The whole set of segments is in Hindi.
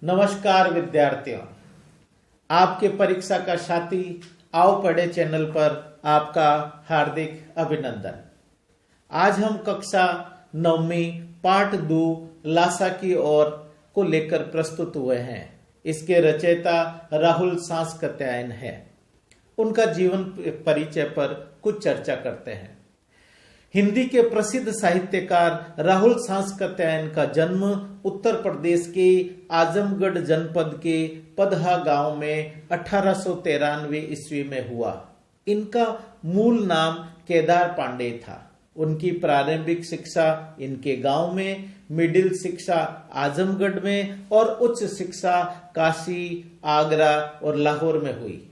नमस्कार विद्यार्थियों, आपके परीक्षा का साथी आओ पढ़े चैनल पर आपका हार्दिक अभिनंदन। आज हम कक्षा 9वीं पाठ 2 लासा की ओर को लेकर प्रस्तुत हुए हैं। इसके रचयिता राहुल सांस्कृत्यायन है। उनका जीवन परिचय पर कुछ चर्चा करते हैं। हिंदी के प्रसिद्ध साहित्यकार राहुल सांस्कृत्यायन का जन्म उत्तर प्रदेश के आजमगढ़ जनपद के पदहा गांव में 1893 ईस्वी में हुआ। इनका मूल नाम केदार पांडे था। उनकी प्रारंभिक शिक्षा इनके गांव में, मिडिल शिक्षा आजमगढ़ में और उच्च शिक्षा काशी, आगरा और लाहौर में हुई।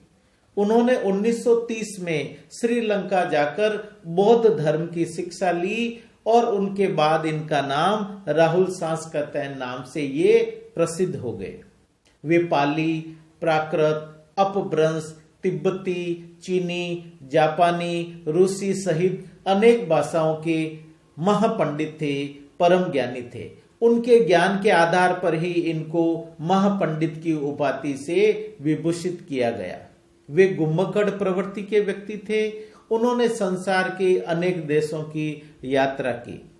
उन्होंने 1930 में श्रीलंका जाकर बौद्ध धर्म की शिक्षा ली और उनके बाद इनका नाम राहुल सांस्कृत्यायन नाम से ये प्रसिद्ध हो गए। वे पाली, प्राकृत, अपभ्रंश, तिब्बती, चीनी, जापानी, रूसी सहित अनेक भाषाओं के महापंडित थे, परम ज्ञानी थे। उनके ज्ञान के आधार पर ही इनको महापंडित की उपाधि से विभूषित किया गया। वे गुम्मकड़ प्रवृत्ति के व्यक्ति थे। उन्होंने संसार के अनेक देशों की यात्रा की।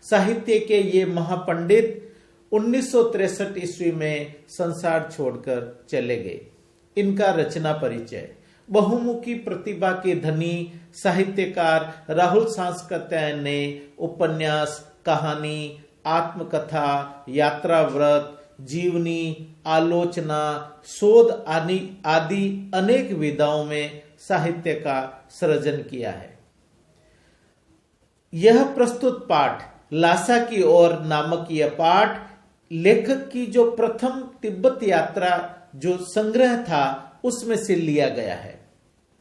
साहित्य के ये महापंडित 1963 ईस्वी में संसार छोड़कर चले गए। इनका रचना परिचय। बहुमुखी प्रतिभा के धनी साहित्यकार राहुल सांस्कृत्यायन ने उपन्यास, कहानी, आत्मकथा, यात्रा व्रत, जीवनी, आलोचना, शोध आदि अनेक विधाओं में साहित्य का सृजन किया है। यह प्रस्तुत पाठ लासा की ओर नामक यह पाठ लेखक की जो प्रथम तिब्बत यात्रा जो संग्रह था उसमें से लिया गया है।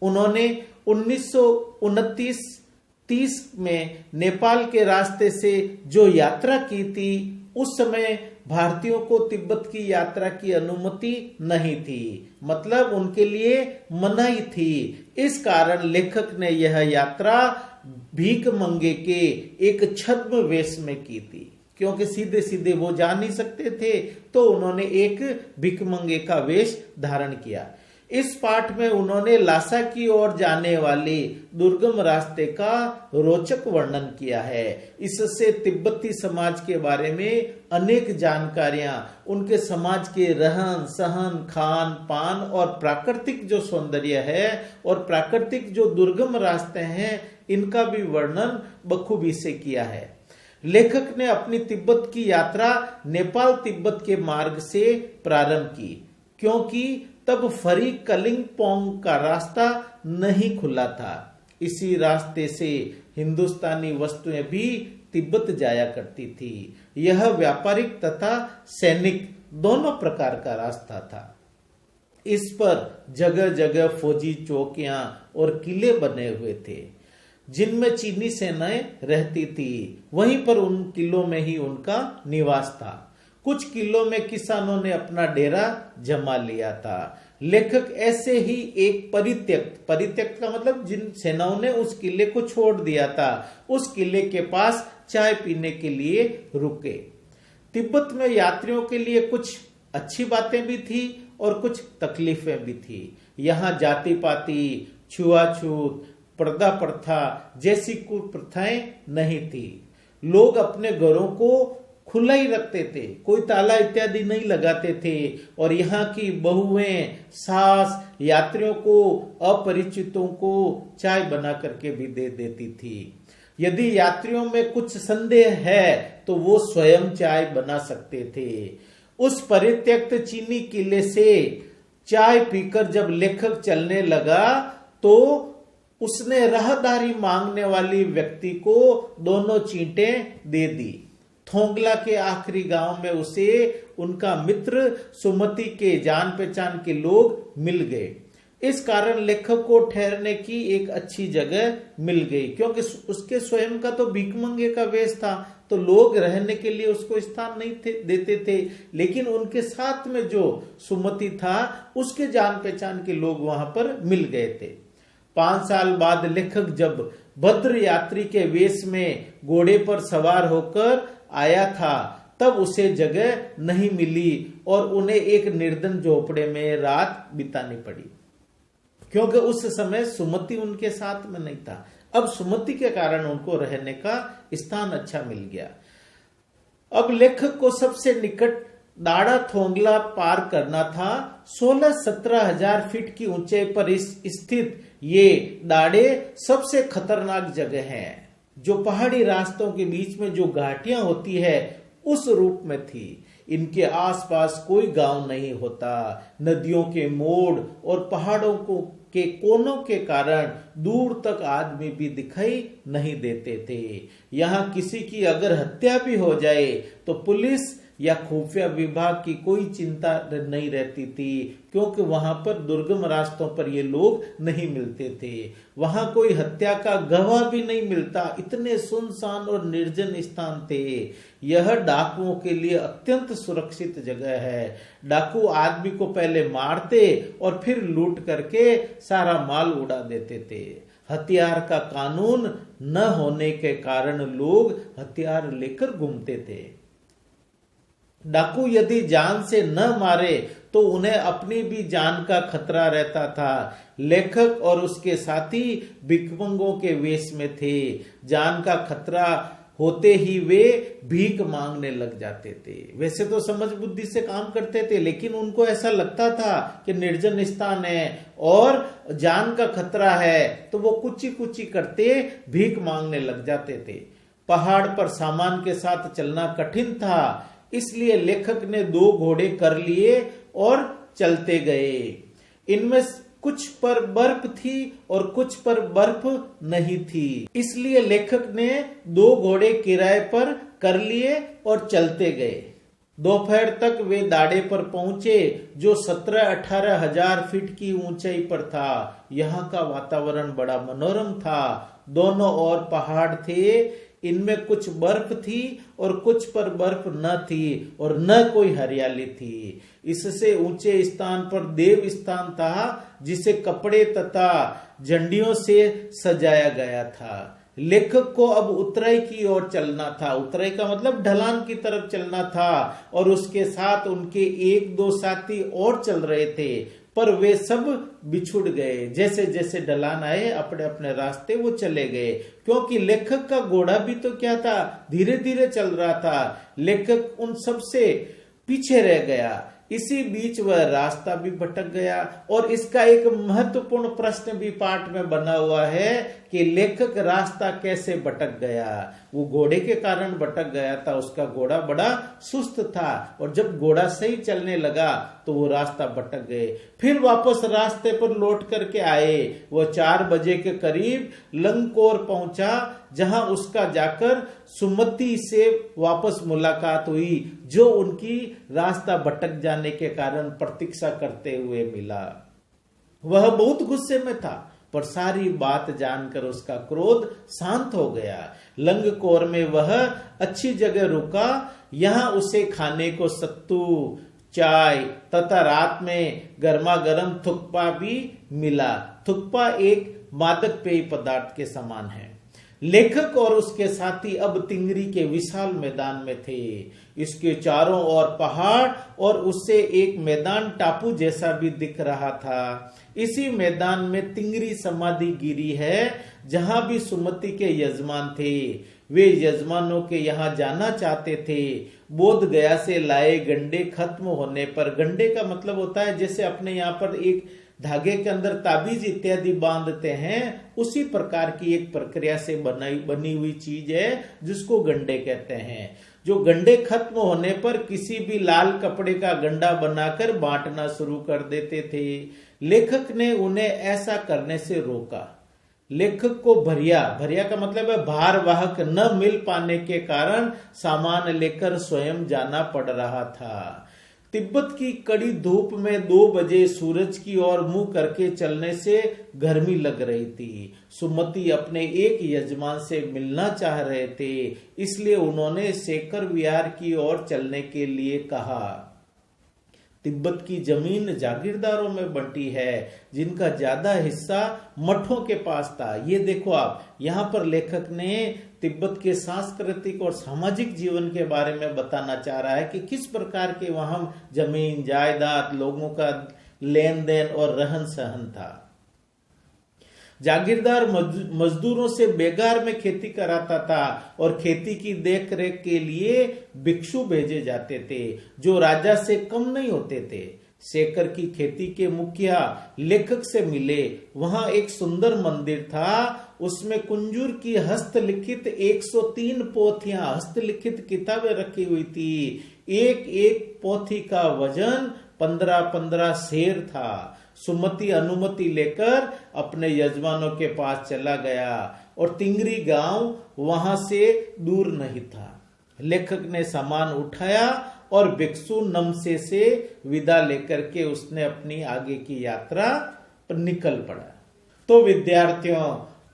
उन्होंने 1929-30 में नेपाल के रास्ते से जो यात्रा की थी, उस समय भारतीयों को तिब्बत की यात्रा की अनुमति नहीं थी, मतलब उनके लिए मनाही थी। इस कारण लेखक ने यह यात्रा भीख मंगे के एक छद्म वेश में की थी, क्योंकि सीधे सीधे वो जा नहीं सकते थे, तो उन्होंने एक भीख मंगे का वेश धारण किया। इस पाठ में उन्होंने लासा की ओर जाने वाले दुर्गम रास्ते का रोचक वर्णन किया है। इससे तिब्बती समाज के बारे में अनेक जानकारियां, उनके समाज के रहन सहन, खान पान और प्राकृतिक जो सौंदर्य है और प्राकृतिक जो दुर्गम रास्ते हैं, इनका भी वर्णन बखूबी से किया है। लेखक ने अपनी तिब्बत की यात्रा नेपाल तिब्बत के मार्ग से प्रारंभ की, क्योंकि तब फरी कलिंगपोंग का रास्ता नहीं खुला था। इसी रास्ते से हिंदुस्तानी वस्तुएं भी तिब्बत जाया करती थी। यह व्यापारिक तथा सैनिक दोनों प्रकार का रास्ता था। इस पर जगह जगह फौजी चौकियां और किले बने हुए थे, जिनमें चीनी सेनाएं रहती थी। वहीं पर उन किलों में ही उनका निवास था। कुछ किलों में किसानों ने अपना डेरा जमा लिया था। लेखक ऐसे ही एक परित्यक्त का मतलब जिन सेनाओं ने उस किले को छोड़ दिया था, उस किले के पास चाय पीने के लिए रुके। तिब्बत में यात्रियों के लिए कुछ अच्छी बातें भी थी और कुछ तकलीफें भी थी। यहाँ जाति पाति, छुआछूत, पर्दा प्रथा जैसी कुप्रथाएं नहीं थी। लोग अपने घरों को खुला ही रखते थे, कोई ताला इत्यादि नहीं लगाते थे। और यहाँ की बहुएं, सास यात्रियों को, अपरिचितों को चाय बना करके भी दे देती थी। यदि यात्रियों में कुछ संदेह है तो वो स्वयं चाय बना सकते थे। उस परित्यक्त चीनी किले से चाय पीकर जब लेखक चलने लगा तो उसने राहदारी मांगने वाली व्यक्ति को दोनों चींटें दे दी। थोंगला के आखिरी गांव में उसे उनका मित्र सुमति के जान पहचान के लोग मिल गए। इस कारण लेखक को ठहरने की एक अच्छी जगह मिल गई, क्योंकि उसके स्वयं का तो भीखमंगे का वेश था, तो लोग रहने के लिए उसको स्थान नहीं देते थे। लेकिन उनके साथ में जो सुमति था, उसके जान पहचान के लोग वहां पर मिल गए थे। 5 साल बाद लेखक जब भद्र यात्री के वेश में घोड़े पर सवार होकर आया था, तब उसे जगह नहीं मिली और उन्हें एक निर्जन झोपड़े में रात बितानी पड़ी, क्योंकि उस समय सुमति उनके साथ में नहीं था। अब सुमति के कारण उनको रहने का स्थान अच्छा मिल गया। अब लेखक को सबसे निकट दाड़ा थोंगला पार करना था। 16-17 हजार फीट की ऊंचाई पर स्थित ये दाड़े सबसे खतरनाक जगह है, जो पहाड़ी रास्तों के बीच में जो घाटियां होती है उस रूप में थी। इनके आसपास कोई गांव नहीं होता। नदियों के मोड़ और पहाड़ों के कोनों के कारण दूर तक आदमी भी दिखाई नहीं देते थे। यहाँ किसी की अगर हत्या भी हो जाए तो पुलिस या खुफिया विभाग की कोई चिंता नहीं रहती थी, क्योंकि वहां पर दुर्गम रास्तों पर ये लोग नहीं मिलते थे। वहां कोई हत्या का गवाह भी नहीं मिलता, इतने सुनसान और निर्जन स्थान थे। यह डाकुओं के लिए अत्यंत सुरक्षित जगह है। डाकू आदमी को पहले मारते और फिर लूट करके सारा माल उड़ा देते थे। हथियार का कानून न होने के कारण लोग हथियार लेकर घूमते थे। डाकू यदि जान से न मारे तो उन्हें अपनी भी जान का खतरा रहता था। लेखक और उसके साथी भिखमंगों के वेश में थे। जान का खतरा होते ही वे भीख मांगने लग जाते थे। वैसे तो समझ बुद्धि से काम करते थे, लेकिन उनको ऐसा लगता था कि निर्जन स्थान है और जान का खतरा है, तो वो कुची कुची करते भीख मांगने लग जाते थे। पहाड़ पर सामान के साथ चलना कठिन था, इसलिए लेखक ने 2 घोड़े कर लिए और चलते गए। इनमें कुछ पर बर्फ थी और कुछ पर बर्फ नहीं थी, इसलिए लेखक ने 2 घोड़े किराए पर कर लिए और चलते गए। दोपहर तक वे दाड़े पर पहुंचे, जो 17-18 हजार फीट की ऊंचाई पर था। यहाँ का वातावरण बड़ा मनोरम था। दोनों ओर पहाड़ थे, इनमें कुछ बर्फ थी और कुछ पर बर्फ न थी और न कोई हरियाली थी। इससे ऊंचे स्थान पर देव स्थान था, जिसे कपड़े तथा झंडियों से सजाया गया था। लेखक को अब उतराई की ओर चलना था। उतराई का मतलब ढलान की तरफ चलना था, और उसके साथ उनके 1-2 साथी और चल रहे थे, पर वे सब बिछुड़ गए। जैसे जैसे ढलान आए अपने अपने रास्ते वो चले गए, क्योंकि लेखक का घोड़ा भी तो क्या था, धीरे धीरे चल रहा था। लेखक उन सब से पीछे रह गया। इसी बीच वह रास्ता भी भटक गया। और इसका एक महत्वपूर्ण प्रश्न भी पाठ में बना हुआ है कि लेखक रास्ता कैसे भटक गया। वो घोड़े के कारण भटक गया था। उसका घोड़ा बड़ा सुस्त था, और जब घोड़ा सही चलने लगा तो वो रास्ता भटक गए। फिर वापस रास्ते पर लौट करके आए। वो 4 बजे के करीब लंकोर पहुंचा, जहां उसका जाकर सुमति से वापस मुलाकात हुई, जो उनकी रास्ता भटक जाने के कारण प्रतीक्षा करते हुए मिला। वह बहुत गुस्से में था, पर सारी बात जानकर उसका क्रोध शांत हो गया। लंगकोर में वह अच्छी जगह रुका। यहाँ उसे खाने को सत्तू, चाय तथा रात में गर्मा गर्म थुक्पा भी मिला। थुक्पा एक मादक पेय पदार्थ के समान है। लेखक और उसके साथी अब तिंगरी के विशाल मैदान में थे। इसके चारों ओर पहाड़ और उससे एक मैदान टापू जैसा भी दिख रहा था। इसी मैदान में तिंगरी समाधि गिरी है, जहां भी सुमति के यजमान थे। वे यजमानों के यहाँ जाना चाहते थे। बोध गया से लाए गंडे खत्म होने पर, गंडे का मतलब होता है जैसे अपने यहाँ पर एक धागे के अंदर ताबीज इत्यादि बांधते हैं, उसी प्रकार की एक प्रक्रिया से बनी हुई चीज है जिसको गंडे कहते हैं। जो गंडे खत्म होने पर किसी भी लाल कपड़े का गंडा बनाकर बांटना शुरू कर देते थे। लेखक ने उन्हें ऐसा करने से रोका। लेखक को भरिया का मतलब है भारवाहक न मिल पाने के कारण सामान लेकर स्वयं जाना पड़ रहा था। तिब्बत की कड़ी धूप में 2 बजे सूरज की ओर मुंह करके चलने से गर्मी लग रही थी। सुमति अपने एक यजमान से मिलना चाह रहे थे, इसलिए उन्होंने शेखर विहार की ओर चलने के लिए कहा। तिब्बत की जमीन जागीरदारों में बंटी है, जिनका ज्यादा हिस्सा मठों के पास था। ये देखो आप, यहाँ पर लेखक ने तिब्बत के सांस्कृतिक और सामाजिक जीवन के बारे में बताना चाह रहा है कि किस प्रकार के वहां जमीन जायदाद, लोगों का लेन देन और रहन सहन था। जागीरदार मजदूरों से बेगार में खेती कराता था और खेती की देख रेख के लिए भिक्षु भेजे जाते थे, जो राजा से कम नहीं होते थे। शेखर की खेती के मुखिया लेखक से मिले। वहां एक सुंदर मंदिर था, उसमें कुंजूर की हस्तलिखित 103 पोथियां, हस्तलिखित किताबें रखी हुई थी। एक एक पोथी का वजन 15-15 सेर था। सुमति अनुमति लेकर अपने यजमानों के पास चला गया और तिंगरी गांव वहां से दूर नहीं था। लेखक ने सामान उठाया और भिक्षु नमसे से विदा लेकर के उसने अपनी आगे की यात्रा पर निकल पड़ा। तो विद्यार्थियों,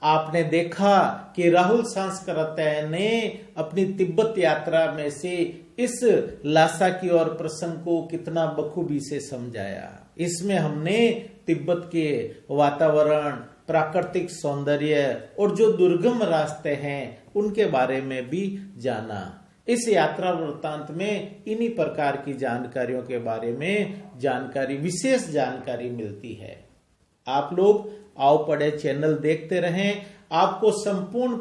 आपने देखा कि राहुल सांस्कृत्यायन ने अपनी तिब्बत यात्रा में से इस लासा की और प्रसंग को कितना बखूबी से समझाया। इसमें हमने तिब्बत के वातावरण, प्राकृतिक सौंदर्य और जो दुर्गम रास्ते हैं उनके बारे में भी जाना। इस यात्रा वृत्तांत में इन्हीं प्रकार की जानकारियों के बारे में विशेष जानकारी मिलती है। आप लोग आओ पढ़े चैनल देखते रहें, आपको संपूर्ण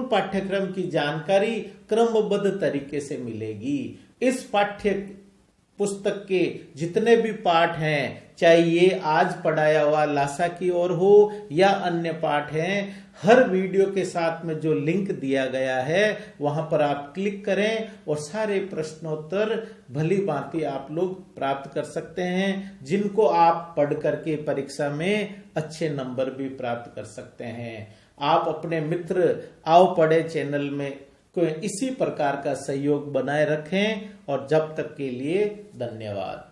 पाठ्यक्रम की जानकारी क्रमबद्ध तरीके से मिलेगी। इस पाठ्य पुस्तक के जितने भी पाठ हैं, चाहे ये आज पढ़ाया हुआ लासा की ओर हो या अन्य पाठ हैं, हर वीडियो के साथ में जो लिंक दिया गया है वहां पर आप क्लिक करें और सारे प्रश्नोत्तर भली भांति आप लोग प्राप्त कर सकते हैं, जिनको आप पढ़ करके परीक्षा में अच्छे नंबर भी प्राप्त कर सकते हैं। आप अपने मित्र आओ पढ़े चैनल में को इसी प्रकार का सहयोग बनाए रखें और जब तक के लिए धन्यवाद।